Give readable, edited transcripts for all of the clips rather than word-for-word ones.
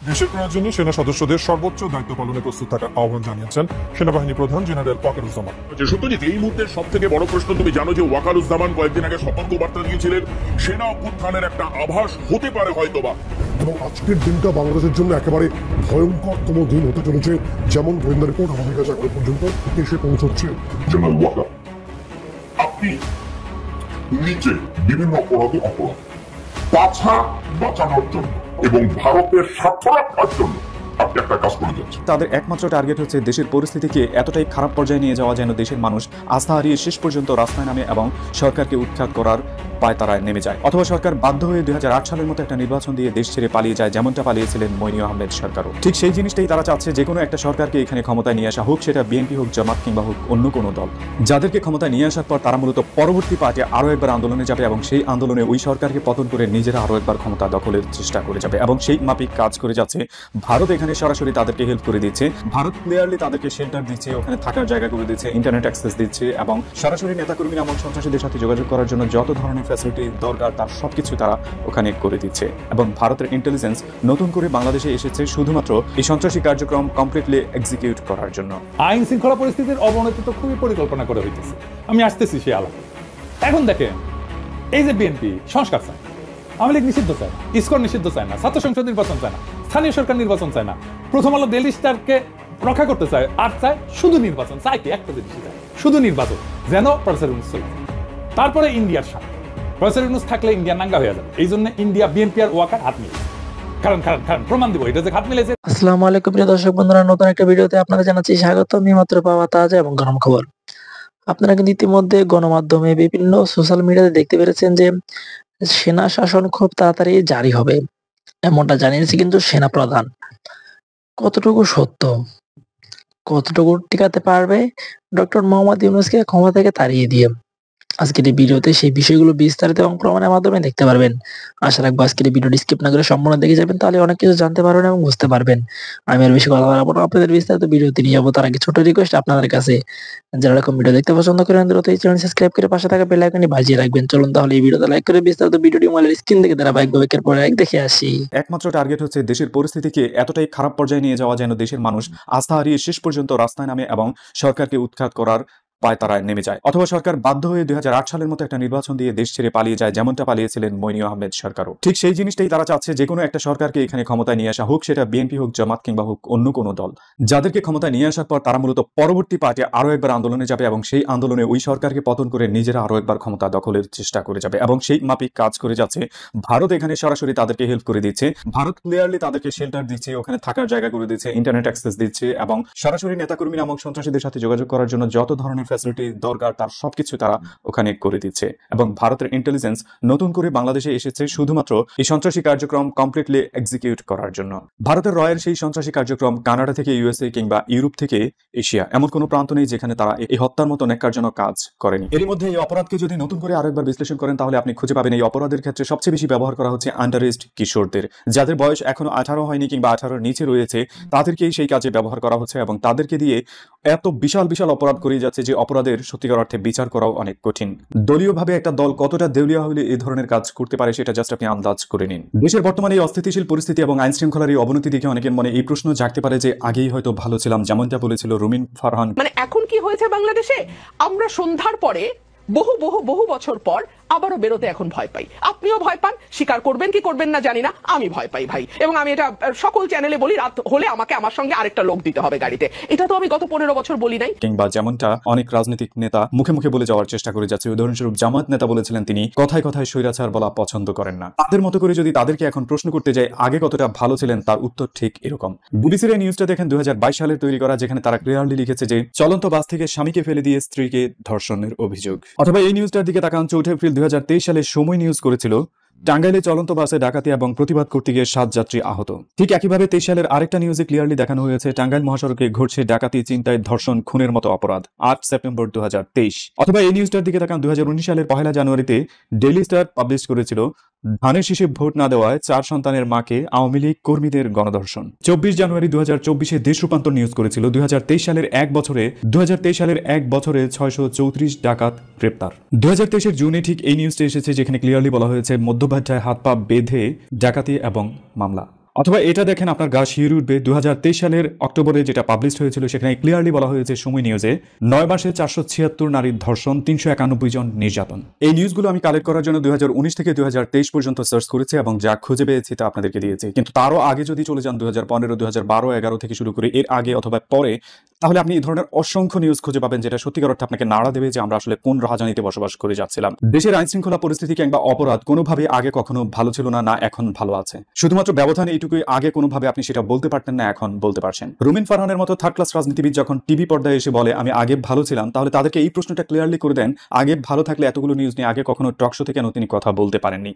দেশের প্রয়োজনে সেনা সদস্যদের সর্বোচ্চ দায়িত্ব পালনে প্রস্তুত থাকার আহ্বান জানিয়েছেন সেনাবাহিনী প্রধান জেনারেল ওয়াকারুজ্জামান। সত্যজিৎ, এই মুহূর্তের সব থেকে বড় প্রশ্ন, তুমি জানো যে ওয়াকারুজ্জামান কয়েকদিন আগে সতর্ক বার্তা দিয়েছিলেন সেনা অভ্যুত্থানের একটা আভাস হতে পারে হয়তোবা, এবং আজকের দিনটা বাংলাদেশের জন্য একেবারে ভয়ঙ্করতম দিন হতে চলেছে। যেমন গোয়েন্দা রিপোর্ট আমাদের কাছে এখন পর্যন্ত এসে পৌঁছচ্ছে, জেনারেল ওয়াকার, আপনি নিচে বিভিন্ন অপরাধে পাছা বাঁচানোর জন্য এবং ভারতের স্বার্থ রক্ষার জন্য আপনি একটা কাজ করে যাচ্ছেন। তাদের একমাত্র টার্গেট হচ্ছে দেশের পরিস্থিতিকে এতটাই খারাপ পর্যায়ে নিয়ে যাওয়া যেন দেশের মানুষ আস্থা হারিয়ে শেষ পর্যন্ত রাস্তায় নামে এবং সরকারকে উৎখাত করার পায়তারায় নেমে যায়, অথবা সরকার বাধ্য হয়ে 2008 সালের মতো একটা নির্বাচন দিয়ে দেশ ছেড়ে পালিয়ে যায়, যেমনটা পালিয়েছিলেন মইনুল আহমেদ সরকারও। ঠিক সেই জিনিসটাই তারা চাচ্ছে, যে কোনো একটা সরকারকে এখানে ক্ষমতায় নিয়ে আসা, হোক সেটা বিএনপি হোক, জামাত কিংবা হোক অন্য কোনো দল, যাদেরকে ক্ষমতায় নিয়ে আসার পর তারা মূলত পরবর্তী পার্টি আরও একবার আন্দোলনে যাবে এবং সেই আন্দোলনে ওই সরকারকে পতন করে নিজেরা আরও একবার ক্ষমতা দখলের চেষ্টা করে যাবে। এবং সেই মাফিক কাজ করে যাচ্ছে। ভারত এখানে সরাসরি তাদেরকে হেল্প করে দিচ্ছে, ভারত ক্লিয়ারলি তাদেরকে শেল্টার দিচ্ছে, ওখানে থাকার জায়গা করে দিচ্ছে, ইন্টারনেট অ্যাক্সেস দিচ্ছে এবং সরাসরি নেতাকর্মী নামক সন্ত্রাসীদের সাথে যোগাযোগ করার জন্য যত ধরনের ফ্যাসিলিটি দরকার তার সবকিছু তারা ওখানে করে দিচ্ছে। এবং ভারতের ইন্টেলিজেন্স নতুন করে বাংলাদেশে এসেছে শুধুমাত্র এই সন্ত্রাসী কার্যক্রম কমপ্লিটলি এক্সিকিউট করার জন্য। আইন শৃঙ্খলা পরিস্থিতির অবনতি তো খুবই পরিকল্পনা করে হইতেছে, আমি আসতেছি সেই আলাদা। এখন দেখেন, এই যে বিএনপি সংস্কার চায়, আওয়ামী লীগ নিষিদ্ধ চায় না, ইসকন নিষিদ্ধ চায় না, ছাত্র সংসদ নির্বাচন চায় না, স্থানীয় সরকার নির্বাচন চায় না, প্রথম আলো ডেইলি স্টারকে রক্ষা করতে চায়, আর চায় শুধু নির্বাচন। চায় কি? একটা জিনিসই চায়, শুধু নির্বাচন, যেন প্রফেসর ইউনূস চলে। তারপরে ইন্ডিয়ার সাথে প্রফেসর ইউনূস থাকলে ইন্ডিয়া নাঙ্গা হয়ে যাবে। এই জন্য ইন্ডিয়া বিএনপি আর ওয়াকার হাত মিলেছে। কারণ প্রমাণ দিব এটা যে হাত মিলেছে। আসসালামু আলাইকুম প্রিয় দর্শক বন্ধুরা, নতুন একটা ভিডিওতে আপনাদের জানাচ্ছি স্বাগত। আমি মাত্র পাওয়া তাজা এবং গরম খবর। আপনারা কিন্তু ইতিমধ্যে গণমাধ্যমে বিভিন্ন সোশ্যাল মিডিয়াতে দেখতে পেরেছেন যে সেনা শাসন খুব তাড়াতাড়ি জারি হবে, এমনটা জানিয়েছে কিন্তু সেনা প্রধান। কতটুকু সত্য, কতটুকু টিকাতে পারবে ডক্টর মোহাম্মদ ইউনূসকে ক্ষমতা থেকে তাড়িয়ে দিয়ে? আজকের এই ভিডিওতে সেই বিষয়গুলো বিস্তারিত এবং প্রমাণের মাধ্যমে দেখতে পারবেন। আশা রাখবো আজকের এই ভিডিওটি স্কিপ না করে সম্পূর্ণ দেখে যাবেন, তাহলে অনেক কিছু জানতে পারবেন এবং বুঝতে পারবেন। আমি আর বেশি কথা বলবো না, আপনাদের বিস্তারিত ভিডিওতে নিয়ে যাবো। তার আগে ছোট রিকোয়েস্ট আপনাদের কাছে, যারা এরকম ভিডিও দেখতে পছন্দ করেন দ্রুত এই চ্যানেল সাবস্ক্রাইব করে পাশে থাকা বেল আইকনটি বাজিয়ে রাখবেন। চলুন তাহলে এই ভিডিওতে লাইক করে বিস্তারিত ভিডিওটি মোবাইলের স্ক্রিন থেকে ধারাবাহিকভাবে একের পর এক দেখে আসি। একমাত্র টার্গেট হচ্ছে দেশের পরিস্থিতিকে এতটাই খারাপ পর্যায়ে নিয়ে যাওয়া যেন দেশের মানুষ আস্থা হারিয়ে শেষ পর্যন্ত রাস্তায় নামে এবং সরকারকে উৎখাত করার পায়তারায় নেমে যায়, অথবা সরকার বাধ্য হয়ে 2008 সালের মতো একটা নির্বাচন দিয়ে দেশ ছেড়ে পালিয়ে যায়, যেমনটা পালিয়েছিলেন মইনুল আহমেদ সরকারও। ঠিক সেই জিনিসটাই তারা চাচ্ছে, যে কোনো একটা সরকারকে এখানে ক্ষমতায় নিয়ে আসা, হোক সেটা বিএনপি হোক, জামাত কিংবা হোক অন্য কোনো দল, যাদেরকে ক্ষমতায় নিয়ে আসার পর তারা মূলত পরবর্তী পার্টি আরও একবার আন্দোলনে যাবে এবং সেই আন্দোলনে ওই সরকারকে পতন করে নিজেরা আরও একবার ক্ষমতা দখলের চেষ্টা করে যাবে। এবং সেই মাফিক কাজ করে যাচ্ছে। ভারত এখানে সরাসরি তাদেরকে হেল্প করে দিচ্ছে, ভারত ক্লিয়ারলি তাদেরকে শেল্টার দিচ্ছে, ওখানে থাকার জায়গা করে দিচ্ছে, ইন্টারনেট অ্যাক্সেস দিচ্ছে এবং সরাসরি নেতাকর্মী নামক সন্ত্রাসীদের সাথে যোগাযোগ করার জন্য যত ধরনের ফ্যাসিলিটি দরকার তার সবকিছু তারা ওখানে করে দিচ্ছে। এবং ভারতের ইন্টেলিজেন্স নতুন করে বাংলাদেশে এসেছে শুধুমাত্র এই সন্ত্রাসী কার্যক্রম কমপ্লিটলি এক্সিকিউট করার জন্য। ভারতের রয়ের সেই সন্ত্রাসী কার্যক্রম কানাডা থেকে ইউএসএ কিংবা ইউরোপ থেকে এশিয়া, এমন কোনো প্রান্ত নেই যেখানে তারা এই হত্যার মতো ন্যাক্কারজনক কাজ করেনি। এর মধ্যে এই অপরাধকে যদি নতুন করে আরেকবার বিশ্লেষণ করেন, তাহলে আপনি খুঁজে পাবেন এই অপরাধের ক্ষেত্রে সবচেয়ে বেশি ব্যবহার করা হচ্ছে আন্ডার এজ কিশোরদের, যাদের বয়স এখনো 18 হয়নি কিংবা 18-এর নিচে রয়েছে, তাদেরকেই সেই কাজে ব্যবহার করা হচ্ছে এবং তাদেরকে দিয়ে এত বিশাল বিশাল অপরাধ করে যাচ্ছে যে অপরাধের সত্যিকার অর্থে বিচার করাও অনেক কঠিন। দলীয়ভাবে একটা দল কতটা দেউলিয়া হলে এই ধরনের কাজ করতে পারে সেটা জাস্ট আপনি আন্দাজ করে নিন। দেশের বর্তমানে এই অস্থিতিশীল পরিস্থিতি এবং আইন শৃঙ্খলার এই অবনতি দেখে অনেকের মনে এই প্রশ্ন জাগতে পারে যে আগেই হয়তো ভালো ছিলাম, যেমনটা বলেছিল রুমিন ফারহান। মানে এখন কি হয়েছে বাংলাদেশে, আমরা সন্ধ্যার পরে বহু বহু বহু বছর পর আবারও বেরোতে এখন ভয় পাই। আপনিও ভয় পান, স্বীকার করবেন কি করবেন না জানি না, আমি ভয় পাই ভাই। এবং আমি এটা সকল চ্যানেলে বলি, রাত হলে আমাকে আমার সঙ্গে আরেকটা লোক দিতে হবে গাড়িতে। এটা তো আমি গত 15 বছর বলি নাই। কিংবা যেমনটা অনেক রাজনৈতিক নেতা মুখে মুখে বলে যাওয়ার চেষ্টা করে যাচ্ছে, উদাহরণস্বরূপ জামাত নেতা বলেছিলেন তিনি কথায় কথায় স্বৈরাচার বলা পছন্দ করেন না। তাদের মতো করে যদি তাদেরকে এখন প্রশ্ন করতে যায় আগে কতটা ভালো ছিলেন, তার উত্তর ঠিক এরকম। বিবিসির এই নিউজটা দেখেন 2022 সালের তৈরি করা, যেখানে তারা ক্লিয়ারলি লিখেছে যে চলন্ত বাস থেকে স্বামীকে ফেলে দিয়ে স্ত্রীকে ধর্ষণের অভিযোগ। অথবা এই নিউজটার দিকে তাকান 4 এপ্রিল 2023 সালে সময় নিউজ করেছিল টাঙ্গাইলে চলন্ত বাসে ডাকাতি এবং প্রতিবাদ করতে গিয়ে 7 যাত্রী আহত। ঠিক একইভাবে 23 সালের আরেকটা নিউজে ক্লিয়ারলি দেখানো হয়েছে টাঙ্গাইল মহাসড়কে ঘটছে ডাকাতি, চিন্তায়, ধর্ষণ, খুনের মতো অপরাধ 8 সেপ্টেম্বর 2023। অথবা এই নিউজটার দিকে তাকান 2019 সালের 1 জানুয়ারিতে ডেইলি স্টার পাবলিশ করেছিল ধানের শীষে ভোট না দেওয়ায় 4 সন্তানের মাকে আওয়ামী লীগ কর্মীদের গণধর্ষণ। 24 জানুয়ারি 2024-এ দেশ রূপান্তর নিউজ করেছিল 2023 সালের এক বছরে 634 ডাকাত গ্রেপ্তার। 2023-এর জুনে ঠিক এই নিউজটা এসেছে, যেখানে ক্লিয়ারলি বলা হয়েছে মধ্যপ্রাচ্যে হাত পা বেঁধে ডাকাতি এবং মামলা। অথবা এটা দেখেন, আপনার গা শিউরে উঠবে। 2023 সালের অক্টোবরে যেটা পাবলিশ হয়েছিল, সেখানে ক্লিয়ারলি বলা হয়েছে সময় নিউজে 9 মাসে 476 নারীর ধর্ষণ, 391 জন নির্যাতন। এই নিউজগুলো আমি কালেক্ট করার জন্য 2019 থেকে 2023 পর্যন্ত সার্চ করেছি এবং যা খুঁজে পেয়েছি তা আপনাদেরকে দিয়েছি। কিন্তু তারও আগে যদি চলে যান 2015, 2012, 11 থেকে শুরু করে এর আগে অথবা পরে, তাহলে আপনি এই ধরনের অসংখ্য নিউজ খুঁজে পাবেন যেটা সত্যিকার অর্থে আপনাকে নাড়া দেবে যে আমরা আসলে কোন রাজধানীতে বসবাস করে যাচ্ছিলাম। দেশের আইন শৃঙ্খলা পরিস্থিতি কিংবা অপরাধ কোনোভাবে আগে কখনো ভালো ছিল না, না এখন ভালো আছে। শুধুমাত্র ব্যবধান এইটুকুই, আগে কোনোভাবে আপনি সেটা বলতে পারতেন না, এখন বলতে পারছেন। রুমিন ফারহানের মতো থার্ড ক্লাস রাজনীতিবিদ যখন টিভি পর্দায় এসে বলে আমি আগে ভালো ছিলাম, তাহলে তাদেরকে এই প্রশ্নটা ক্লিয়ারলি করে দেন, আগে ভালো থাকলে এতগুলো নিউজ নিয়ে আগে কখনো টক শোতে কেন তিনি কথা বলতে পারেননি?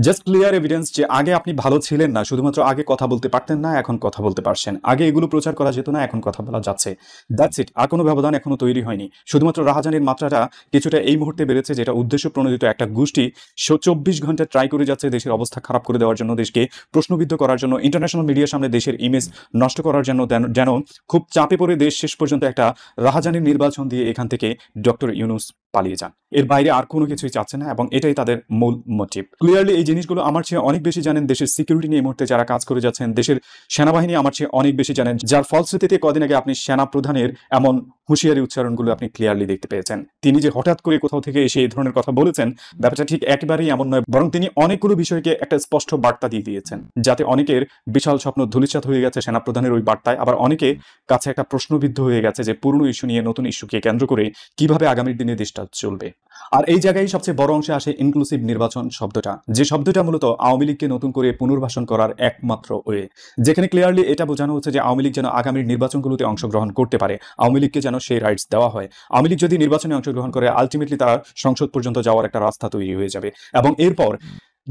জাস্ট ক্লিয়ার এভিডেন্স যে আগে আপনি ভালো ছিলেন না, শুধুমাত্র আগে কথা বলতে পারতেন না, এখন কথা বলতে পারছেন। আগে এগুলো প্রচার করা যেত না, এখন কথা বলা যাচ্ছে। That's it. আর কোনো ব্যবধান এখনো তৈরি হয়নি। শুধুমাত্র রাহাজানির মাত্রাটা কিছুটা এই মুহূর্তে বেড়েছে, যেটা উদ্দেশ্য প্রণোদিত একটা গোষ্ঠী 24 ঘন্টা ট্রাই করে যাচ্ছে দেশের অবস্থা খারাপ করে দেওয়ার জন্য, দেশকে প্রশ্নবিদ্ধ করার জন্য, ইন্টারন্যাশনাল মিডিয়ার সামনে দেশের ইমেজ নষ্ট করার জন্য, যেন খুব চাপে পড়ে দেশ শেষ পর্যন্ত একটা রাহাজানির নির্বাচন দিয়ে এখান থেকে ডক্টর ইউনূস পালিয়ে যান। এর বাইরে আর কোনো কিছুই চাচ্ছে না এবং এটাই তাদের মূল মোটিভ। ক্লিয়ারলি এই জিনিসগুলো আমার চেয়ে অনেক বেশি জানেন দেশের সিকিউরিটি নিয়ে এই মুহূর্তে যারা কাজ করে যাচ্ছেন, দেশের সেনাবাহিনী আমার চেয়ে অনেক বেশি জানেন, যার ফলশ্রুতিতে কদিন আগে আপনি সেনা প্রধানের এমন হুঁশিয়ারি উচ্চারণগুলো আপনি ক্লিয়ারলি দেখতে পেয়েছেন। তিনি যে হঠাৎ করে কোথাও থেকে এসে এই ধরনের কথা বলেছেন, ব্যাপারটা ঠিক একেবারেই এমন নয়, বরং তিনি অনেকগুলো বিষয়কে একটা স্পষ্ট বার্তা দিয়ে দিয়েছেন, যাতে অনেকের বিশাল স্বপ্ন ধূলিসাৎ হয়ে গেছে সেনাপ্রধানের ওই বার্তায়। আবার অনেকে কাছে একটা প্রশ্নবিদ্ধ হয়ে গেছে যে পুরনো ইস্যু নিয়ে নতুন ইস্যুকে কেন্দ্র করে কিভাবে আগামীর দিনে দেশটা চলবে। আর এই জায়গায় সবচেয়ে বড় অংশে আসে ইনক্লুসিভ নির্বাচন শব্দটা, যে শব্দটা মূলত আওয়ামী লীগকে নতুন করে পুনর্বাসন করার একমাত্র ওয়ে, যেখানে ক্লিয়ারলি এটা বোঝানো হচ্ছে যে আওয়ামী লীগ যেন আগামীর নির্বাচনগুলোতে অংশগ্রহণ করতে পারে, আওয়ামী লীগকে যেন সেই রাইটস দেওয়া হয়। আওয়ামী লীগ যদি নির্বাচনে অংশগ্রহণ করে, আলটিমেটলি তারা সংসদ পর্যন্ত যাওয়ার একটা রাস্তা তৈরি হয়ে যাবে এবং এরপর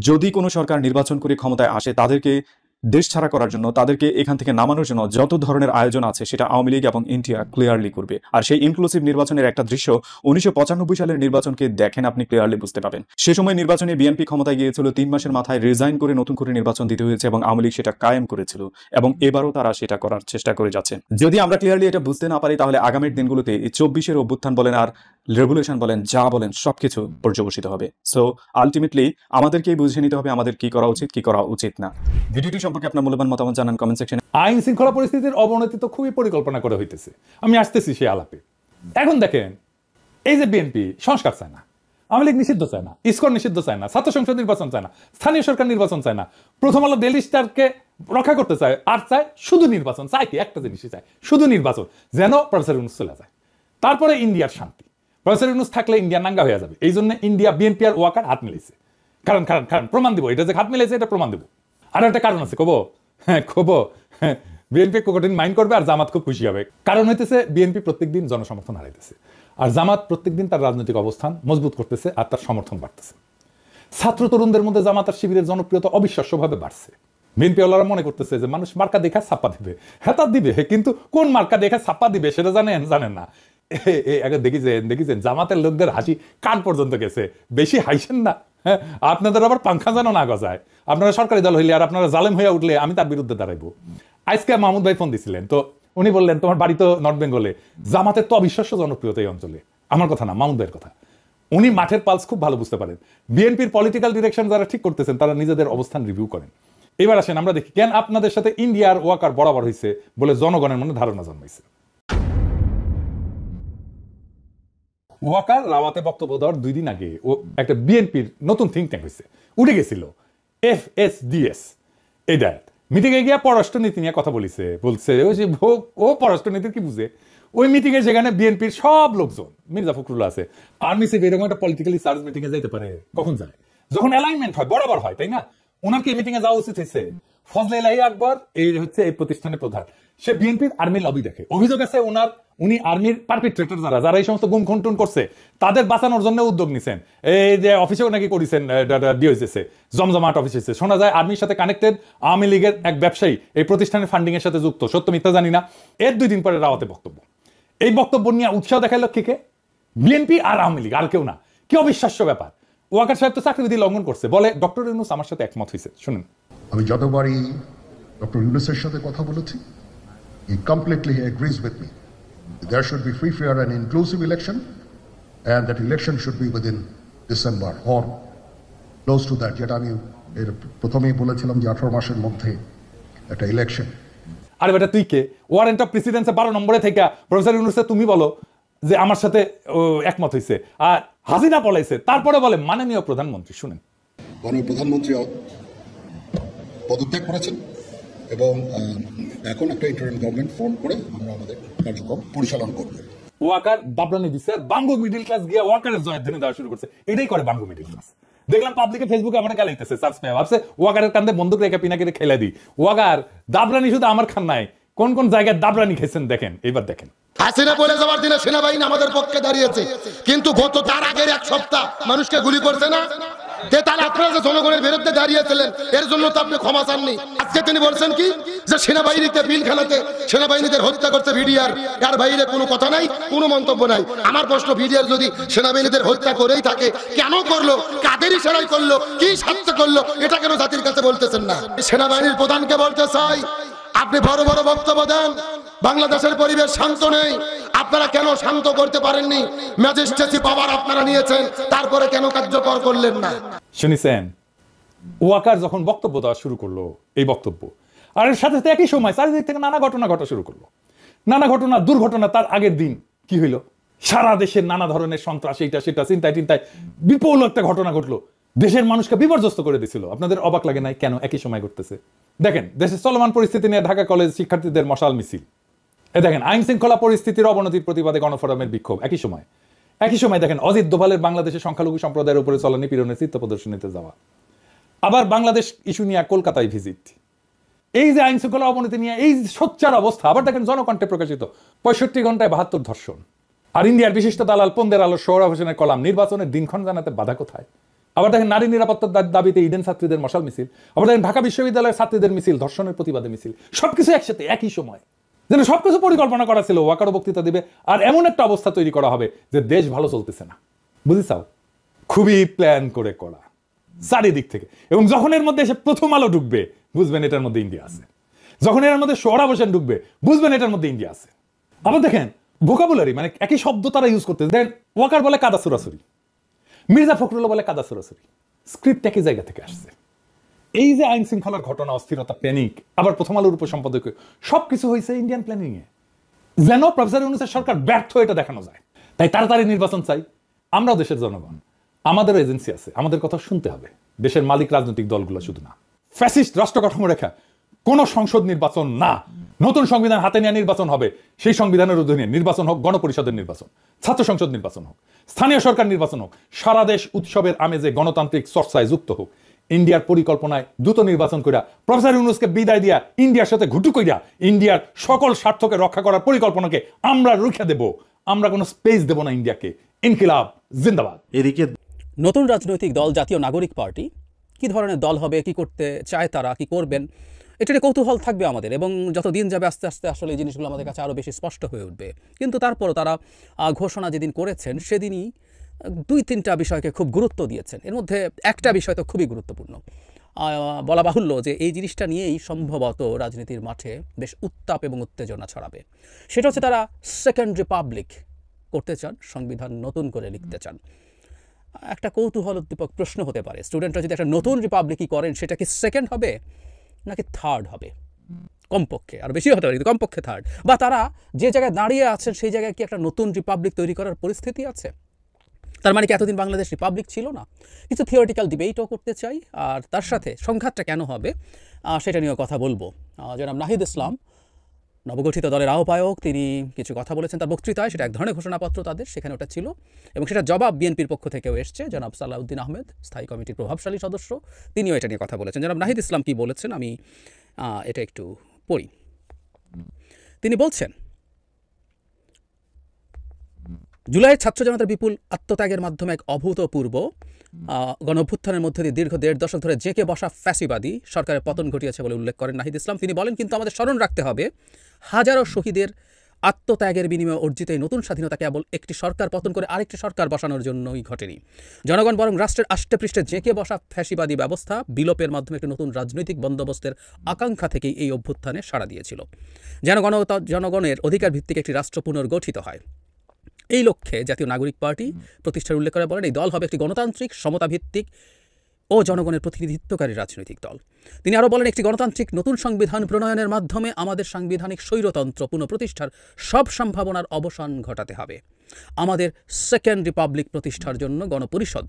যদি কোনো সরকার নির্বাচন করে ক্ষমতায় আসে, তাদেরকে দেশ ছাড়া করার জন্য, তাদেরকে এখান থেকে নামানোর জন্য যত ধরনের আয়োজন আছে সেটা আওয়ামী লীগ এবং ইন্ডিয়া ক্লিয়ারলি করবে। আর সেই ইনক্লুসিভ নির্বাচনের একটা দৃশ্য 1995 সালের নির্বাচনকে দেখেন, আপনি ক্লিয়ারলি বুঝতে পাবেন। সে সময় নির্বাচনে বিএনপি ক্ষমতায় গিয়েছিল, 3 মাসের মাথায় রিজাইন করে নতুন করে নির্বাচন দিতে হয়েছে এবং আওয়ামী লীগ সেটা কায়েম করেছিল এবং এবারও তারা সেটা করার চেষ্টা করে যাচ্ছে। যদি আমরা ক্লিয়ারলি এটা বুঝতে না পারি, তাহলে আগামীর দিনগুলোতে এই 24-এর অভ্যুত্থান বলেন আর রেভলিউশন বলেন, যা বলেন সবকিছু পর্যবসিত হবে। সো আলটিমেটলি আমাদেরকেই বুঝে নিতে হবে আমাদের কি করা উচিত, কি করা উচিত না। ভিডিওটি সম্পর্কে আপনার মূল্যবান মতামত জানান কমেন্ট সেকশনে। আইন শৃঙ্খলা পরিস্থিতির অবনতি তো খুবই পরিকল্পনা করে হইতেছে, আমি আসতেছি সেই আলাপে। এখন দেখেন, এই যে বিএনপি সংস্কার চায় না, আওয়ামী লীগ নিষিদ্ধ চায় না, ইসকন নিষিদ্ধ চায় না, ছাত্র সংসদ নির্বাচন চায় না, স্থানীয় সরকার নির্বাচন চায় না, প্রথম আলো ডেইলি স্টারকে রক্ষা করতে চায়, আর চায় শুধু নির্বাচন। চায় কি? একটা জিনিসই চায়, শুধু নির্বাচন, যেন প্রফেসর ইউনূস চলে যায়। তারপরে ইন্ডিয়ার শান্তি। প্রফেসর ইউনূস থাকলে ইন্ডিয়া নাঙ্গা হয়ে যাবে, এই জন্য ইন্ডিয়া বিএনপি আর ওয়াকার হাত মিলেছে। কারণ প্রমাণ দিব, এটা যে হাত মিলেছে এটা প্রমাণ দিব। আর একটা কারণ আছে, কব বিএনপি কঠিন মাইন্ড করবে আর জামাত খুব খুশি হবে। কারণ হইতেছে বিএনপি প্রত্যেকদিন জনসমর্থন হারাইতেছে, আর জামাত প্রত্যেকদিন তার রাজনৈতিক অবস্থান মজবুত করতেছে আর তার সমর্থন বাড়তেছে। ছাত্র তরুণদের মধ্যে জামাত আর শিবিরের জনপ্রিয়তা অবিশ্বাস্যভাবে বাড়ছে। বিএনপি ওলারা মনে করতেছে যে মানুষ মার্কা দেখা ছাপ্পা দিবে, হ্যাঁ তা দিবে, কিন্তু কোন মার্কা দেখা ছাপ্পা দিবে সেটা জানেন না। দেখেছেন জামাতের লোকদের হাসি কান পর্যন্ত গেছে, বেশি হাসেন না। হ্যাঁ, আপনাদের আবার পাংখা যেন না গজায়। আপনারা সরকারি দল হইলে আর আপনারা জালেম হয়ে উঠলে আমি তার বিরুদ্ধে দাঁড়াইবো। আজকে মাহমুদ ভাই ফোন দিছিলেন, তো উনি বললেন তোমার বাড়ি তো নর্থ বেঙ্গলে, জামাতের তো অবিশ্বাস্য জনপ্রিয়তা এই অঞ্চলে। আমার কথা না, মাহমুদ ভাইয়ের কথা। উনি মাঠের পালস খুব ভালো বুঝতে পারেন। বিএনপির পলিটিক্যাল ডিরেকশন যারা ঠিক করতেছেন তারা নিজেদের অবস্থান রিভিউ করেন। এবার আসেন আমরা দেখি কেন আপনাদের সাথে ইন্ডিয়ার ওয়াকার বরাবর হয়েছে বলে জনগণের মনে ধারণা জন্মাইছে। ওয়াকার রাওয়াতে বক্তব্য দেওয়ার 2 দিন আগে ও একটা বিএনপির নতুন থিঙ্ক ট্যাঙ্ক হয়েছে, উঠে গেছিল FSDS। এটা মিটিং এ গিয়া পররাষ্ট্রনীতি নিয়ে কথা বলছে ও পররাষ্ট্রনীতির কি বুঝে। ওই মিটিং এ সেখানে বিএনপির সব লোকজন, মির্জা ফখরুল্লাহ আছে, আর্মি চিফ, এরকম একটা পলিটিক্যালি চার্জ মিটিং এ যাইতে পারে? কখন যায়? যখন অ্যালাইনমেন্ট হয়, বরাবর হয়, তাই না? ওনার কি মিটিং এ যাওয়া উচিত হয়েছে? ফজলে ইলাহি আকবর এই হচ্ছে এই প্রতিষ্ঠানের প্রধান, সে বিএনপির আর্মি লবি দেখে। অভিযোগ আছে উনি আর্মির পারপিট্রেটর যারা এই সমস্ত গুম খুন করছে তাদের বাঁচানোর জন্য উদ্যোগ নিছেন। এই যে অফিসেও নাকি করেছেন, ডিওজেসে জমজমাট অফিস হয়েছে, শোনা যায় আর্মির সাথে কানেক্টেড আওয়ামী লীগের এক ব্যবসায়ী এই প্রতিষ্ঠানের ফান্ডিং এর সাথে যুক্ত। সত্য মিথ্যা জানি না। এর 2 দিন পরে রাওয়াতে বক্তব্য। এই বক্তব্য নিয়ে উৎসাহ দেখাইল কে? বিএনপি আর আওয়ামী লীগ, আর কেউ না। কি অবিশ্বাস্য ব্যাপার! ওয়াকার সাহেব তো চাকরিবিধি লঙ্ঘন করছে, বলে ডক্টর ইউনূস আমার সাথে একমত হয়েছে। শুনুন, আমি যতবারই ডক্টর ইউনূসের সাথে কথা বলেছি, he completely agrees with me. There should be free, fair and inclusive election, and that election should be within December or close to that. যেটা আমি প্রথমেই বলেছিলাম যে 18 মাসের মধ্যে একটা ইলেকশন। আরে বেটা তুই কে? ওয়ারেন্ট অফ প্রেসিডেন্সে 12 নম্বরে থেকে প্রফেসর ইউনূসে তুমি বলো যে আমার সাথে একমত হয়েছে, আর হাসিনা পলাইছে, তারপরে বলে মাননীয় প্রধানমন্ত্রী। শুনেন, মাননীয় প্রধানমন্ত্রী পদত্যাগ করেছেন এবং এখন একটা ইন্টারিম গভর্নমেন্ট ফর্ম করে আমরা আমাদের কার্যক্রম পরিচালনা করব। ওয়াকার দাবরানি দিছে আর বাঙ্গু মিডল ক্লাস গিয়া ওয়াকারের জয়ধ্বনি দেওয়া শুরু করছে। এটাই করে বাঙ্গু মিডল ক্লাস। দেখলাম পাবলিকে ফেসবুকে আমার গালাইতেছে, সার্চ পেয়ে ভাবছে ওয়াকারের কান্দে বন্দুক রেখে পিনাকে খেলে দিই। ওয়াকার দাবরানি শুধু আমার খান নাই, কোন কোন জায়গায় দাবরানি খেয়েছেন দেখেন, এবার দেখেন। হাসিনা বলে যাওয়ার দিনে সেনাবাহিনী আমাদের পক্ষে দাঁড়িয়েছে, কিন্তু গত তার আগের এক সপ্তাহ মানুষকে গুলি করছে না। তাহলে আপনারা যে জনগণের বিরুদ্ধে দাঁড়িয়েছিলেন এর জন্য তো আপনি ক্ষমা চাননি। আজকে তিনি বলছেন কি যে সেনাবাহিনীতে পিলখানাতে সেনাবাহিনীদের হত্যা করছে ভিডিআর, এর বাইরে কোনো কথা নাই, কোনো মন্তব্য নাই। আমার প্রশ্ন, ভিডিআর যদি সেনাবাহিনীদের হত্যা করেই থাকে কেন করলো, কাদের ইশারায় করলো, কি স্বার্থে করলো, এটা কেন জাতির কাছে বলতেছেন না? সেনাবাহিনীর প্রধানকে বলতে চাই, আপনি বড় বড় বক্তব্য দেন, বাংলাদেশের পরিবেশ শান্ত নেই, আপনারা কেন শান্ত করতে পারেননি? ম্যাজিস্ট্রেসি পাওয়ার আপনারা নিয়েছেন, তারপরে কেন কার্যকর করলেন না? শুনেছেন ওয়াকার যখন বক্তব্য দেওয়া শুরু করলো, এই বক্তব্য আর এর সাথে সাথে একই সময় চারিদিক থেকে নানা ঘটনা ঘটা শুরু করলো। নানা ঘটনা, দুর্ঘটনা। তার আগের দিন কি হইলো? সারা দেশের নানা ধরনের সন্ত্রাস, এইটা সেটা, চিন্তায় চিন্তায় বিপুল একটা ঘটনা ঘটলো, দেশের মানুষকে বিপর্যস্ত করে দিছিল। আপনাদের অবাক লাগে নাই কেন একই সময় ঘটতেছে? দেখেন, দেশের চলমান পরিস্থিতি নিয়ে ঢাকা কলেজ শিক্ষার্থীদের মশাল মিছিল। দেখেন, আইন শৃঙ্খলা পরিস্থিতির অবনতির প্রতিবাদে গণফোরামের বিক্ষোভ। একই সময় দেখেন অজিত দোভালের বাংলাদেশের সংখ্যালঘু সম্প্রদায়ের উপরে চলা নিপীড়নের চিত্র প্রদর্শনীতে যাওয়া। আবার বাংলাদেশ ইস্যু নিয়ে কলকাতায় ভিজিট। এই যে আইন শৃঙ্খলা অবনতি নিয়ে এই সোচ্চার অবস্থা। আবার দেখেন জনকণ্ঠে প্রকাশিত 65 ঘন্টায় 72 ধর্ষণ। আর ইন্ডিয়ার বিশিষ্ট দালাল পন্দের আলো সৌরভ হোসেনের কলাম, নির্বাচনের দিনক্ষণ জানাতে বাধা কোথায়? আবার দেখেন নারী নিরাপত্তার দাবিতে ইডেন ছাত্রীদের মশাল মিছিল। আবার দেখেন ঢাকা বিশ্ববিদ্যালয়ের ছাত্রীদের মিছিল, ধর্ষণের প্রতিবাদে মিছিল। সবকিছু একসাথে একই সময়, যেন সবকিছু পরিকল্পনা করা ছিল। ওয়াকারও বক্তৃতা দিবে আর এমন একটা অবস্থা তৈরি করা হবে যে দেশ ভালো চলতেছে না। বুঝিছাও? খুবই প্ল্যান করে করা চারিদিক থেকে। এবং যখন এর মধ্যে এসে প্রথম আলো ঢুকবে, বুঝবেন এটার মধ্যে ইন্ডিয়া আছে। যখন এর মধ্যে সৌরভ হোসেন ঢুকবে, বুঝবেন এটার মধ্যে ইন্ডিয়া আছে। আবার দেখেন ভোকাবুলারি, মানে একই শব্দ তারা ইউজ করতে। দেখেন ওয়াকার বলে কাদা সুরাসুরি, মির্জা ফখরুল্লাহ বলে কাদা সুরাসুরি। স্ক্রিপ্ট একই জায়গা থেকে আসছে। এই যে আইন শৃঙ্খলার ঘটনা, অস্থিরতা, প্যানিক, আবার প্রথম আলোর উপসম্পাদকীয়, সবকিছু হয়েছে ইন্ডিয়ান প্ল্যানিং এ, যেন প্রফেসর ইউনূসের সরকার ব্যর্থ এটা দেখানো যায়। তাই তাড়াতাড়ি নির্বাচন চাই। আমরাও দেশের জনগণ, আমাদেরও এজেন্সি আছে, আমাদের কথা শুনতে হবে। দেশের মালিক রাজনৈতিক দলগুলো শুধু না। ফ্যাসিস্ট রাষ্ট্র কাঠামো রেখা কোন সংসদ নির্বাচন না, নতুন সংবিধান হাতে নিয়ে নির্বাচন হবে। সেই সংবিধানের অধীনে নির্বাচন হোক, গণপরিষদের নির্বাচন, ছাত্র সংসদ নির্বাচন হোক, স্থানীয় সরকার নির্বাচন হোক, সারা দেশ উৎসবের আমেজে গণতান্ত্রিক চর্চায় যুক্ত হোক। ইন্ডিয়ার পরিকল্পনায় দ্রুত নির্বাচন কইরা প্রফেসর ইউনূসকে বিদায় দিয়া ইন্ডিয়ার সাথে ঘুটু কইরা ইন্ডিয়ার সকল স্বার্থকে রক্ষা করার পরিকল্পনাকে আমরা রুখে দেব। আমরা কোনো স্পেস দেব না ইন্ডিয়াকে। ইনকিলাব জিন্দাবাদ। এদিকে নতুন রাজনৈতিক দল জাতীয় নাগরিক পার্টি কি ধরনের দল হবে, কি করতে চায় তারা, কি করবেন, এটা নিয়ে কৌতূহল থাকবে আমাদের। এবং যত দিন যাবে আস্তে আস্তে আসলে এই জিনিসগুলো আমাদের কাছে আরও বেশি স্পষ্ট হয়ে উঠবে। কিন্তু তারপরও তারা ঘোষণা যেদিন করেছেন সেদিনই 2-3টা বিষয়কে খুব গুরুত্ব দিয়েছেন। এর মধ্যে একটা বিষয় তো খুবই গুরুত্বপূর্ণ। বলা বাহুল্য যে এই জিনিসটা নিয়েই সম্ভবত রাজনীতির মাঠে বেশ উত্তাপ এবং উত্তেজনা ছড়াবে। সেটা হচ্ছে তারা সেকেন্ড রিপাবলিক করতে চান, সংবিধান নতুন করে লিখতে চান। একটা কৌতূহল উদ্দীপক প্রশ্ন হতে পারে, স্টুডেন্টরা যদি একটা নতুন রিপাবলিকই করেন সেটা কি সেকেন্ড হবে নাকি থার্ড হবে? কমপক্ষে, আর বেশি হতে পারে কিন্তু কমপক্ষে থার্ড। বা তারা যে জায়গায় দাঁড়িয়ে আছেন সেই জায়গায় কি একটা নতুন রিপাবলিক তৈরি করার পরিস্থিতি আছে? তার মানে কি এতদিন বাংলাদেশ রিপাবলিক ছিল না? কিছু থিওরিটিক্যাল ডিবেটও করতে চাই, আর তার সাথে সংঘাতটা কেন হবে সেটা নিয়েও কথা বলবো। জনাব নাহিদ ইসলাম, নবগঠিত দলের আহ্বায়ক, তিনি কিছু কথা বলেছেন তার বক্তৃতায়। সেটা এক ধরনের ঘোষণাপত্র তাদের, সেখানে ওটা ছিল, এবং সেটা জবাব বিএনপির পক্ষ থেকেও এসছে। জনাব সালাউদ্দিন আহমেদ, স্থায়ী কমিটির প্রভাবশালী সদস্য, তিনিও এটা নিয়ে কথা বলেছেন। জনাব নাহিদ ইসলাম কি বলেছেন আমি এটা একটু পড়ি। তিনি বলছেন, জুলাইয়ের ছাত্র জনতার বিপুল আত্মত্যাগের মাধ্যমে এক অভূতপূর্ব গণঅভ্যুত্থানের মধ্যে দিয়ে দীর্ঘ 1.5 দশক ধরে জেঁকে বসা ফ্যাসিবাদী সরকারের পতন ঘটিয়েছে বলে উল্লেখ করেন নাহিদ ইসলাম। তিনি বলেন, কিন্তু আমাদের স্মরণ রাখতে হবে হাজারো শহীদের আত্মত্যাগের বিনিময়ে অর্জিত এই নতুন স্বাধীনতা কেবল একটি সরকার পতন করে আরেকটি সরকার বসানোর জন্যই ঘটেনি। জনগণ বরং রাষ্ট্রের আষ্টেপৃষ্ঠে জেঁকে বসা ফ্যাসিবাদী ব্যবস্থা বিলোপের মাধ্যমে একটি নতুন রাজনৈতিক বন্দোবস্তের আকাঙ্ক্ষা থেকেই এই অভ্যুত্থানে সাড়া দিয়েছিল, যেন জনগণের অধিকার ভিত্তিক একটি রাষ্ট্র পুনর্গঠিত হয়। এই লক্ষ্যে জাতীয় নাগরিক পার্টি প্রতিষ্ঠার উল্লেখ করে বলেন, এই দল হবে একটি গণতান্ত্রিক সমতাভিত্তিক ও জনগণের প্রতিনিধিত্বকারী রাজনৈতিক দল। তিনি আরও বলেন, একটি গণতান্ত্রিক নতুন সংবিধান প্রণয়নের মাধ্যমে আমাদের সাংবিধানিক স্বৈরতন্ত্র পুনঃপ্রতিষ্ঠার সব সম্ভাবনার অবসান ঘটাতে হবে। আমাদের সেকেন্ড রিপাবলিক প্রতিষ্ঠার জন্য গণপরিষদ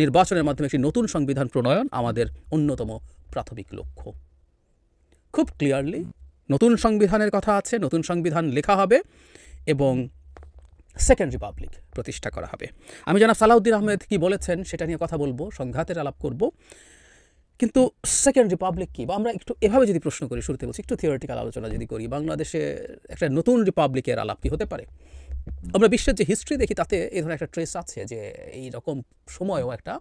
নির্বাচনের মাধ্যমে একটি নতুন সংবিধান প্রণয়ন আমাদের অন্যতম প্রাথমিক লক্ষ্য। খুব ক্লিয়ারলি নতুন সংবিধানের কথা আছে, নতুন সংবিধান লেখা হবে এবং সেকেন্ড রিপাবলিক প্রতিষ্ঠা করা হবে। আমি জনাব সালাউদ্দিন আহমেদ কি বলেছেন সেটা নিয়ে কথা বলবো, সংঘাতের আলাপ করব। কিন্তু সেকেন্ড রিপাবলিক কি, বা আমরা একটু এভাবে যদি প্রশ্ন করি, শুরুতে বলছি একটু থিওরিটিক্যাল আলোচনা যদি করি, বাংলাদেশে একটা নতুন রিপাবলিকের আলাপ কি হতে পারে? আমরা বিশ্বের যে হিস্ট্রি দেখি তাতে এই ধরনের একটা ট্রেস আছে যে এই রকম সময়ও একটা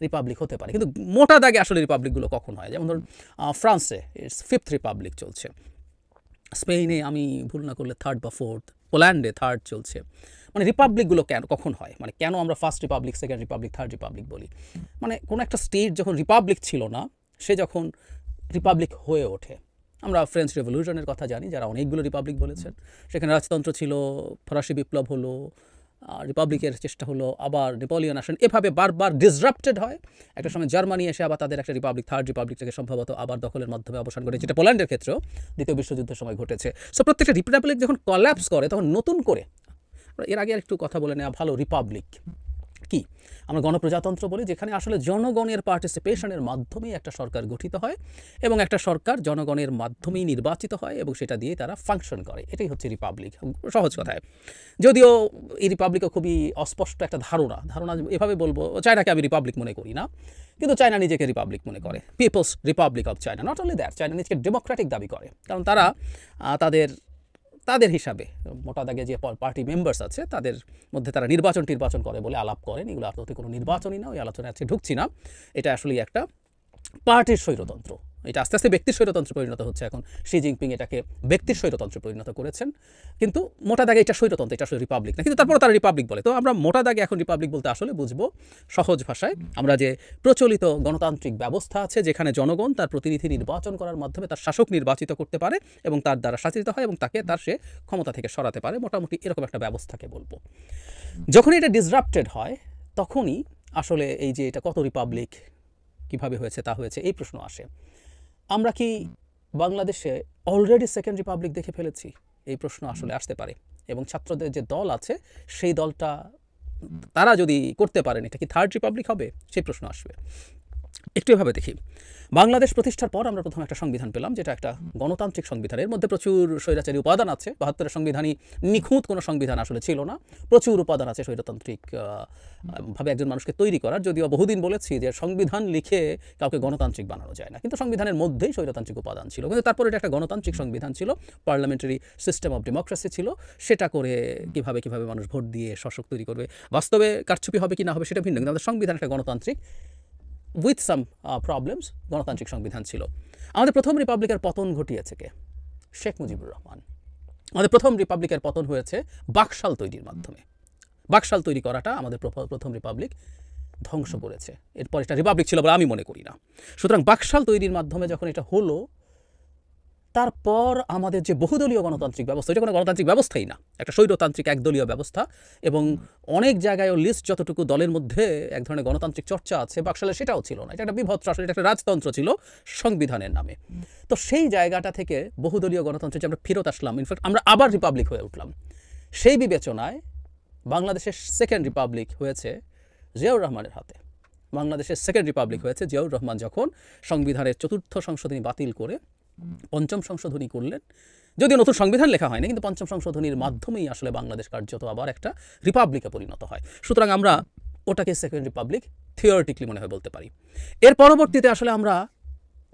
রিপাবলিক হতে পারে, কিন্তু মোটা দাগে আসলে রিপাবলিকগুলো কখন হয়? যেমন ধরুন ফ্রান্সে ইটস 5th রিপাবলিক চলছে, স্পেনে আমি ভুল না করলে 3rd বা 4th, পোল্যান্ডে 3rd চলছে। মানে রিপাবলিকগুলো কখন হয়, মানে কেন আমরা first Republic, second Republic, third Republic বলি? মানে কোনো একটা স্টেট যখন রিপাবলিক ছিল না, সে যখন রিপাবলিক হয়ে ওঠে। আমরা ফ্রেঞ্চ রেভলিউশনের কথা জানি, যারা অনেকগুলো রিপাবলিক বলেছেন। সেখানে রাজতন্ত্র ছিল, ফরাসি বিপ্লব হলো, রিপাবলিকের চেষ্টা হলো, আবার নেপোলিয়ন আসেন, এভাবে বারবার ডিসরাপ্টেড হয়। একটা সময় জার্মানি এসে আবার তাদের একটা রিপাবলিক, থার্ড রিপাবলিকটাকে সম্ভবত আবার দখলের মাধ্যমে অবসান করে, যেটা পোল্যান্ডের ক্ষেত্রেও দ্বিতীয় বিশ্বযুদ্ধের সময় ঘটেছে। সো প্রত্যেকটা রিপাবলিক যখন কল্যাপস করে তখন নতুন করে, এর আগে একটু কথা বলে নেওয়া ভালো, রিপাবলিক কি আমরা গণপ্রজাতন্ত্র বলি, যেখানে আসলে জনগণের পার্টিসিপেশনের মাধ্যমেই একটা সরকার গঠিত হয় এবং একটা সরকার জনগণের মাধ্যমেই নির্বাচিত হয় এবং সেটা দিয়ে তারা ফাংশন করে। এটাই হচ্ছে রিপাবলিক, সহজ কথায়। যদিও এই রিপাবলিকও খুবই অস্পষ্ট একটা ধারণা এভাবে বলবো, চায়নাকে আমি রিপাবলিক মনে করি না, কিন্তু চায়না নিজেকে রিপাবলিক মনে করে, People's Republic of China. Not only that, China নিজেকে ডেমোক্রেটিক দাবি করে, কারণ তারা তাদের হিসাবে মোটা দাগে যে পার্টি মেম্বার্স আছে তাদের মধ্যে তারা নির্বাচন করে বলে আলাপ করেন। এগুলো আসলে কোনো নির্বাচনই না, ওই আলোচনায় আজকে ঢুকছি না। এটা আসলে একটা পার্টির স্বৈরতন্ত্র। এটা আস্তে আস্তে ব্যক্তির স্বৈরতন্ত্রে পরিণত হচ্ছে। এখন শি জিনপিং এটাকে ব্যক্তির স্বৈরতন্ত্রে পরিণত করেছেন, কিন্তু মোটা দাগে এটা স্বৈরতন্ত্র, এটা আসলে রিপাবলিক না। কিন্তু তারপরে তারা রিপাবলিক বলে। তো আমরা মোটা দাগে এখন রিপাবলিক বলতে আসলে বুঝবো সহজ ভাষায়, আমরা যে প্রচলিত গণতান্ত্রিক ব্যবস্থা আছে যেখানে জনগণ তার প্রতিনিধি নির্বাচন করার মাধ্যমে তার শাসক নির্বাচিত করতে পারে এবং তার দ্বারা শাসিত হয় এবং তাকে সে ক্ষমতা থেকে সরাতে পারে, মোটামুটি এরকম একটা ব্যবস্থাকে বলবো। যখন এটা ডিসরাপ্টেড হয় তখনই আসলে এই যে এটা কত রিপাবলিক কিভাবে হয়েছে তা হয়েছে এই প্রশ্ন আসে। আমরা কি বাংলাদেশে অলরেডি সেকেন্ড রিপাবলিক দেখে ফেলেছি? এই প্রশ্ন আসলে আসতে পারে। এবং ছাত্রদের যে দল আছে সেই দলটা তারা যদি করতে পারেন এটা কি থার্ড রিপাবলিক হবে, সেই প্রশ্ন আসবে। একটু এভাবে দেখি, বাংলাদেশ প্রতিষ্ঠার পর আমরা প্রথম একটা সংবিধান পেলাম, যেটা একটা গণতান্ত্রিক সংবিধান। এর মধ্যে প্রচুর স্বৈরাচারী উপাদান আছে। 72-এর সংবিধানই নিখুঁত কোনো সংবিধান আসলে ছিল না, প্রচুর উপাদান আছে স্বৈরতান্ত্রিক ভাবে একজন মানুষকে তৈরি করার। যদিও বহুদিন বলেছি যে সংবিধান লিখে কাউকে গণতান্ত্রিক বানানো যায় না, কিন্তু সংবিধানের মধ্যেই স্বৈরতান্ত্রিক উপাদান ছিল। কিন্তু তারপর এটা একটা গণতান্ত্রিক সংবিধান ছিল, পার্লামেন্টারি সিস্টেম অফ ডেমোক্রেসি ছিল। সেটা করে কিভাবে মানুষ ভোট দিয়ে শাসক তৈরি করবে, বাস্তবে কারচুপি হবে কি না হবে সেটা ভিন্ন, কিন্তু আমাদের সংবিধান একটা গণতান্ত্রিক উইথ সাম প্রবলেমস গণতান্ত্রিক সংবিধান ছিল। আমাদের প্রথম রিপাবলিকের পতন ঘটিয়েছে কে? শেখ মুজিবুর রহমান। আমাদের প্রথম রিপাবলিকের পতন হয়েছে বাকশাল তৈরির মাধ্যমে। বাকশাল তৈরি করাটা আমাদের প্রথম রিপাবলিক ধ্বংস করেছে। এরপর এটা রিপাবলিক ছিল বলে আমি মনে করি না। সুতরাং বাকশাল তৈরির মাধ্যমে যখন এটা হলো, তারপর আমাদের যে বহুদলীয় গণতান্ত্রিক ব্যবস্থা, এটা কোনো গণতান্ত্রিক ব্যবস্থাই না, একটা স্বৈরতান্ত্রিক একদলীয় ব্যবস্থা। এবং অনেক জায়গায় লিস্ট যতটুকু দলের মধ্যে এক ধরনের গণতান্ত্রিক চর্চা আছে, বাকশালে সেটাও ছিল না। এটা একটা বিভৎস, আসলে এটা একটা রাজতন্ত্র ছিল সংবিধানের নামে। তো সেই জায়গাটা থেকে বহুদলীয় গণতন্ত্রে যে আমরা ফেরত আসলাম, ইনফ্যাক্ট আমরা আবার রিপাবলিক হয়ে উঠলাম। সেই বিবেচনায় বাংলাদেশের সেকেন্ড রিপাবলিক হয়েছে জিয়াউর রহমানের হাতে। বাংলাদেশের সেকেন্ড রিপাবলিক হয়েছে জিয়াউর রহমান যখন সংবিধানের 4র্থ সংশোধনী বাতিল করে 5ম সংশোধনী করলেন। যদিও নতুন সংবিধান লেখা হয়নি, কিন্তু 5ম সংশোধনীর মাধ্যমেই আসলে বাংলাদেশ কার্যত আবার একটা রিপাবলিকে পরিণত হয়। সুতরাং আমরা ওটাকে সেকেন্ড রিপাবলিক থিওরিটিক্যালি মনে হয় বলতে পারি। এর পরবর্তীতে আসলে আমরা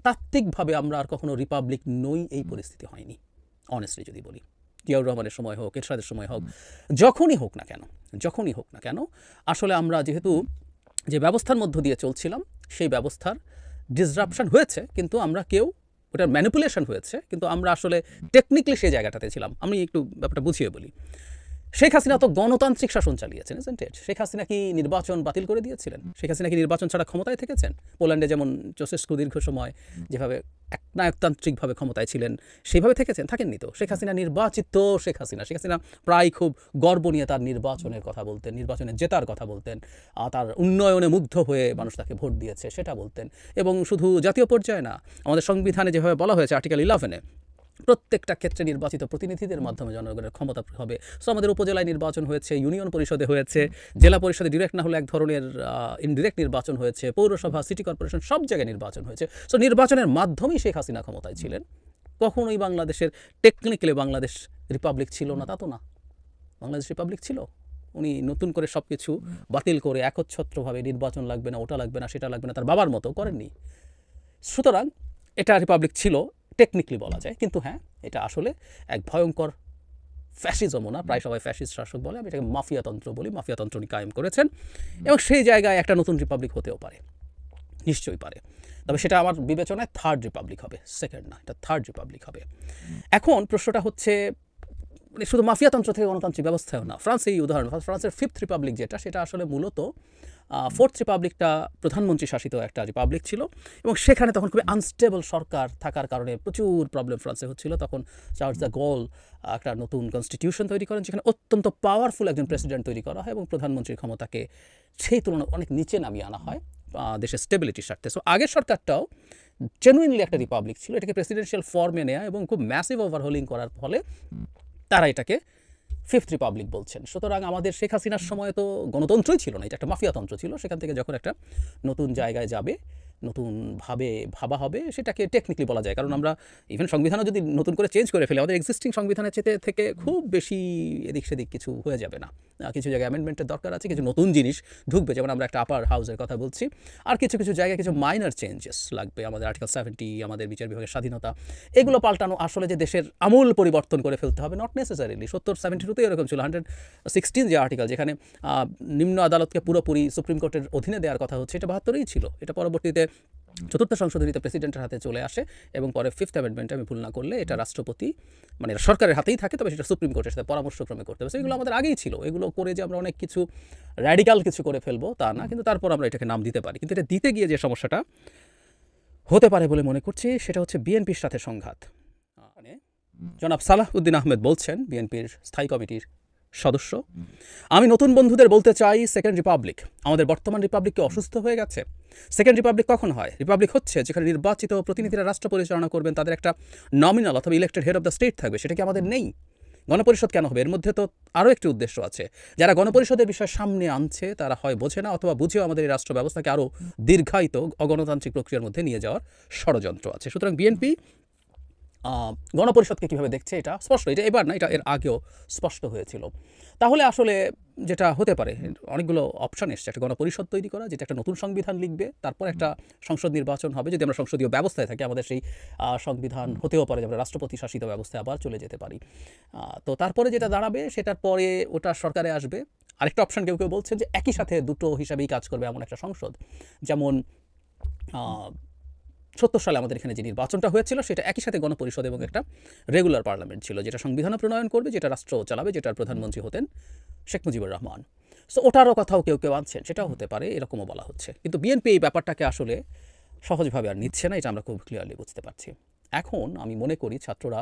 তাত্ত্বিকভাবে আমরা আর কখনো রিপাবলিক নই, এই পরিস্থিতি হয়নি। অনেস্টলি যদি বলি, জিয়াউর রহমানের সময় হোক, এরশাদের সময় হোক, যখনই হোক না কেন আসলে আমরা যেহেতু যে ব্যবস্থার মধ্য দিয়ে চলছিলাম সেই ব্যবস্থার ডিসরাপশন হয়েছে, কিন্তু আমরা কেউ ওটার ম্যানিপুলেশন হয়েছে, কিন্তু আমরা আসলে টেকনিক্যালি সেই জায়গাটাতে ছিলাম। আমি একটু ব্যাপারটা বুঝিয়ে বলি। শেখ হাসিনা তো গণতান্ত্রিক শাসন চালিয়েছেন, isn't it? শেখ হাসিনা কি নির্বাচন বাতিল করে দিয়েছিলেন? শেখ হাসিনা কি নির্বাচন ছাড়া ক্ষমতায় থেকেছেন? পোল্যান্ডে যেমন চৌসেস্কু দীর্ঘ সময় যেভাবে একনায়কতান্ত্রিকভাবে ক্ষমতায় ছিলেন সেইভাবে থেকেছেন? থাকেননি তো। শেখ হাসিনা নির্বাচিত শেখ হাসিনা প্রায় খুব গর্ব নিয়ে তার নির্বাচনের কথা বলতেন, নির্বাচনে জেতার কথা বলতেন, তার উন্নয়নে মুগ্ধ হয়ে মানুষ তাকে ভোট দিয়েছে সেটা বলতেন। এবং শুধু জাতীয় পর্যায়ে না, আমাদের সংবিধানে যেভাবে বলা হয়েছে আর্টিকেল 11-এ প্রত্যেকটা ক্ষেত্রে নির্বাচিত প্রতিনিধিদের মাধ্যমে জনগণের ক্ষমতা হবে। সো আমাদের উপজেলায় নির্বাচন হয়েছে, ইউনিয়ন পরিষদে হয়েছে, জেলা পরিষদে ডিরেক্ট না হলে এক ধরনের ইনডিরেক্ট নির্বাচন হয়েছে, পৌরসভা, সিটি কর্পোরেশন সব জায়গায় নির্বাচন হয়েছে। সো নির্বাচনের মাধ্যমেই শেখ হাসিনা ক্ষমতায় ছিলেন। কখনোই বাংলাদেশের টেকনিক্যালি বাংলাদেশ রিপাবলিক ছিল না তা তো না, বাংলাদেশ রিপাবলিক ছিল। উনি নতুন করে সব কিছু বাতিল করে একচ্ছত্রভাবে নির্বাচন লাগবে না, ওটা লাগবে না, সেটা লাগবে না, তার বাবার মতো করেননি। সুতরাং এটা রিপাবলিক ছিল টেকনিক্যালি বলা যায়, কিন্তু হ্যাঁ এটা আসলে এক ভয়ঙ্কর ফ্যাসিজমও না, প্রায় সবাই ফ্যাসিস্ট শাসক বলে, আমি এটাকে মাফিয়াতন্ত্র বলি। মাফিয়াতন্ত্র উনি কায়েম করেছেন এবং সেই জায়গায় একটা নতুন রিপাবলিক হতেও পারে, নিশ্চয়ই পারে। তবে সেটা আমার বিবেচনায় থার্ড রিপাবলিক হবে, সেকেন্ড না, এটা থার্ড রিপাবলিক হবে। এখন প্রশ্নটা হচ্ছে মানে শুধু মাফিয়াতন্ত্র থেকে গণতান্ত্রিক ব্যবস্থাও না। ফ্রান্স এই উদাহরণ, ফ্রান্সের ফিফথ রিপাবলিক যেটা, সেটা আসলে মূলত ফোর্থ রিপাবলিকটা প্রধানমন্ত্রী শাসিত একটা রিপাবলিক ছিল এবং সেখানে তখন খুবই আনস্টেবল সরকার থাকার কারণে প্রচুর প্রবলেম ফ্রান্সে হচ্ছিল। তখন চার্লস দ্য গোল একটা নতুন কনস্টিটিউশন তৈরি করেন যেখানে অত্যন্ত পাওয়ারফুল একজন প্রেসিডেন্ট তৈরি করা হয় এবং প্রধানমন্ত্রীর ক্ষমতাকে সেই তুলনায় অনেক নিচে নামিয়ে আনা হয় দেশের স্টেবিলিটির স্বার্থে। সো আগের সরকারটাও জেনুইনলি একটা রিপাবলিক ছিল, এটাকে প্রেসিডেন্সিয়াল ফর্মে নেয়া এবং খুব ম্যাসিভ ওভারহোলিং করার ফলে তারা এটাকে ফিফথ রিপাবলিক বলছেন। সুতরাং আমাদের শেখ হাসিনার সময় তো গণতন্ত্রই ছিল না, এটা একটা মাফিয়াতন্ত্র ছিল। সেখান থেকে যখন একটা নতুন জায়গায় যাবে, নতুনভাবে ভাবা হবে, সেটাকে টেকনিক্যালি বলা যায়। কারণ আমরা ইভেন সংবিধানও যদি নতুন করে চেঞ্জ করে ফেলি, আমাদের এক্সিস্টিং সংবিধানের থেকে খুব বেশি এদিক সেদিক কিছু হয়ে যাবে না। কিছু জায়গায় অ্যামেন্ডমেন্টের দরকার আছে, কিছু নতুন জিনিস ঢুকবে, যেমন আমরা একটা আপার হাউসের কথা বলছি, আর কিছু কিছু জায়গায় কিছু মাইনর চেঞ্জেস লাগবে। আমাদের আর্টিকেল 70, আমাদের বিচার বিভাগের স্বাধীনতা, এগুলো পাল্টানো আসলে যে দেশের আমূল পরিবর্তন করে ফেলতে হবে, নট নেসেসারিলি। 70-72-তে এরকম ছিল। 116 যে আর্টিকেল, যেখানে নিম্ন আদালতকে পুরোপুরি সুপ্রিম কোর্টের অধীনে দেওয়ার কথা হচ্ছে, এটা 72-এই ছিল। এটা পরবর্তীতে চতুর্থ সংশোধনীতে প্রেসিডেন্টের হাতে চলে আসে এবং পরে ফিফথ অ্যামেন্ডমেন্টে আমি ভুল না করলে এটা রাষ্ট্রপতি মানে সরকারের হাতেই থাকে, তবে সেটা সুপ্রিম কোর্টের সাথে পরামর্শক্রমে করতে হবে। এগুলো আমাদের আগেই ছিল। এগুলো করে যে আমরা অনেক কিছু র্যাডিক্যাল কিছু করে ফেলবো তা না, কিন্তু তারপর আমরা এটাকে নাম দিতে পারি। কিন্তু এটা দিতে গিয়ে যে সমস্যাটা হতে পারে বলে মনে করছি সেটা হচ্ছে বিএনপির সাথে সংঘাত। মানে জনাব সালাহ উদ্দিন আহমেদ বলছেন, বিএনপির স্থায়ী কমিটির সদস্য, আমি নতুন বন্ধুদের বলতে চাই, সেকেন্ড রিপাবলিক, আমাদের বর্তমান রিপাবলিক কি অসুস্থ হয়ে গেছে? সেকেন্ড রিপাবলিক কখন হয়? রিপাবলিক হচ্ছে যেখানে নির্বাচিত প্রতিনিধিরা রাষ্ট্র পরিচালনা করবেন, তাদের একটা নমিনাল অথবা elected head of the state থাকবে। সেটা কি আমাদের নেই? গণপরিষদ কেন হবে? এর মধ্যে তো আরও একটি উদ্দেশ্য আছে। যারা গণপরিষদের বিষয় সামনে আনছে তারা হয় বোঝে না, অথবা বুঝেও আমাদের এই রাষ্ট্র ব্যবস্থাকে আরও দীর্ঘায়িত অগণতান্ত্রিক প্রক্রিয়ার মধ্যে নিয়ে যাওয়ার ষড়যন্ত্র আছে। সুতরাং বিএনপি গণপরিষদকে কীভাবে দেখছে এটা স্পষ্ট। এটা এবার না, এটা এর আগেও স্পষ্ট হয়েছিল। তাহলে আসলে যেটা হতে পারে, অনেকগুলো অপশন এসছে। একটা গণপরিষদ তৈরি করা, যেটা একটা নতুন সংবিধান লিখবে, তারপর একটা সংসদ নির্বাচন হবে। যদি আমরা সংসদীয় ব্যবস্থায় থাকি, আমাদের সেই সংবিধান হতেও পারে যে আমরা রাষ্ট্রপতি শাসিত ব্যবস্থায় আবার চলে যেতে পারি। তো তারপরে যেটা দাঁড়াবে, সেটার পরে ওটা সরকারে আসবে। আরেকটা অপশন কেউ কেউ বলছেন যে একই সাথে দুটো হিসাবেই কাজ করবে এমন একটা সংসদ, যেমন 70 সালে আমাদের এখানে যে নির্বাচনটা হয়েছিল সেটা একই সাথে গণপরিষদ এবং একটা রেগুলার পার্লামেন্ট ছিল, যেটা সংবিধান প্রণয়ন করবে, যেটা রাষ্ট্র চালাবে, যেটার প্রধানমন্ত্রী হতেন শেখ মুজিবুর রহমান। সো ওটারও কথাও কেউ কেউ আনছেন, সেটাও হতে পারে, এরকমও বলা হচ্ছে। কিন্তু বিএনপি এই ব্যাপারটাকে আসলে সহজভাবে আর নিচ্ছে না, এটা আমরা খুব ক্লিয়ারলি বুঝতে পারছি। এখন আমি মনে করি ছাত্ররা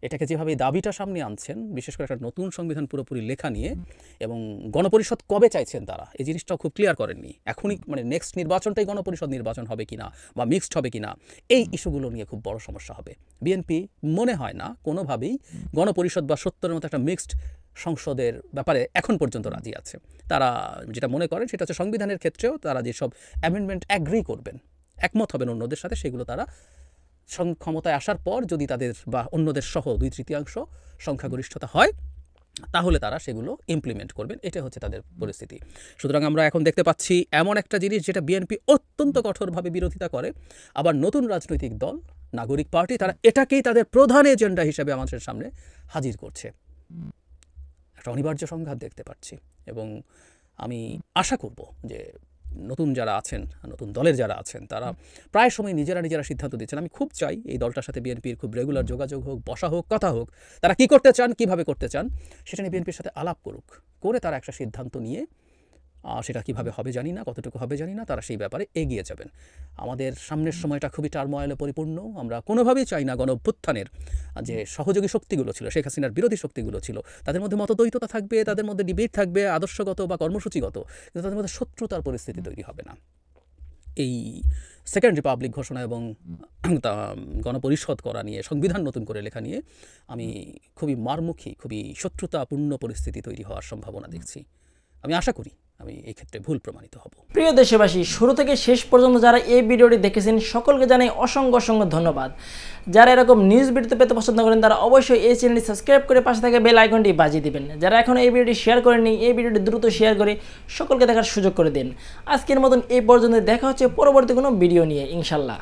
এটাকে যেভাবে দাবিটা সামনে আনছেন, বিশেষ করে একটা নতুন সংবিধান পুরোপুরি লেখা নিয়ে, এবং গণপরিষদ কবে চাইছেন তারা, এই জিনিসটাও খুব ক্লিয়ার করেননি। এখনই মানে নেক্সট নির্বাচনটাই গণপরিষদ নির্বাচন হবে কিনা বা মিক্সড হবে কিনা, এই ইস্যুগুলো নিয়ে খুব বড় সমস্যা হবে। বিএনপি মনে হয় না কোনোভাবেই গণপরিষদ বা 70-এর মতো একটা মিক্সড সংসদের ব্যাপারে এখন পর্যন্ত রাজি আছে। তারা যেটা মনে করেন সেটা হচ্ছে সংবিধানের ক্ষেত্রেও তারা যেসব অ্যামেন্ডমেন্ট অ্যাগ্রি করবেন, একমত হবেন অন্যদের সাথে, সেগুলো তারা ক্ষমতায় আসার পর যদি তাদের বা অন্যদের সহ 2/3 সংখ্যাগরিষ্ঠতা হয়, তাহলে তারা সেগুলো ইমপ্লিমেন্ট করবেন। এটা হচ্ছে তাদের পরিস্থিতি। সুতরাং আমরা এখন দেখতে পাচ্ছি এমন একটা জিনিস যেটা বিএনপি অত্যন্ত কঠোরভাবে বিরোধিতা করে, আবার নতুন রাজনৈতিক দল নাগরিক পার্টি তারা এটাকেই তাদের প্রধান এজেন্ডা হিসেবে আমাদের সামনে হাজির করছে। একটা অনিবার্য সংঘাত দেখতে পাচ্ছি এবং আমি আশা করব যে নতুন যারা আছেন, নতুন দলের যারা আছেন, তারা প্রায় সময় নিজেরা সিদ্ধান্ত দিচ্ছেন। আমি খুব চাই এই দলটার সাথে বিএনপির খুব রেগুলার যোগাযোগ হোক, বসা হোক, কথা হোক, তারা কী করতে চান, কীভাবে করতে চান সেটা নিয়ে বিএনপির সাথে আলাপ করুক, করে তারা একটা সিদ্ধান্ত নিয়ে সেটা কিভাবে হবে জানি না, কতটুকু হবে জানি না, তারা সেই ব্যাপারে এগিয়ে যাবেন। আমাদের সামনের সময়টা খুবই টার্ময়েলে পরিপূর্ণ। আমরা কোনোভাবেই চাই না গণ অভ্যুত্থানের যে সহযোগী শক্তিগুলো ছিল, শেখ হাসিনার বিরোধী শক্তিগুলো ছিল, তাদের মধ্যে মতদ্বৈততা থাকবে, তাদের মধ্যে ডিবেট থাকবে আদর্শগত বা কর্মসূচিগত, কিন্তু তাদের মধ্যে শত্রুতার পরিস্থিতি তৈরি হবে না। এই সেকেন্ড রিপাবলিক ঘোষণা এবং গণপরিষদ করা নিয়ে, সংবিধান নতুন করে লেখা নিয়ে আমি খুবই মারমুখী, খুবই শত্রুতাপূর্ণ পরিস্থিতি তৈরি হওয়ার সম্ভাবনা দেখছি। আমি আশা করি আমি এই ক্ষেত্রে ভুল প্রমাণিত হব। প্রিয় দেশবাসী, শুরু থেকে শেষ পর্যন্ত যারা এই ভিডিওটি দেখেছেন সকলকে জানাই অসংখ্য ধন্যবাদ। যারা এরকম নিউজ ভিডিও পেতে পছন্দ করেন তারা অবশ্যই এই চ্যানেলটি সাবস্ক্রাইব করে পাশে থাকা বেল আইকনটি বাজিয়ে দিবেন। যারা এখনও এই ভিডিওটি শেয়ার করেননি, এই ভিডিওটি দ্রুত শেয়ার করে সকলকে দেখার সুযোগ করে দিন। আজকের মতন এই পর্যন্ত, দেখা হচ্ছে পরবর্তী কোনো ভিডিও নিয়ে ইনশাল্লাহ।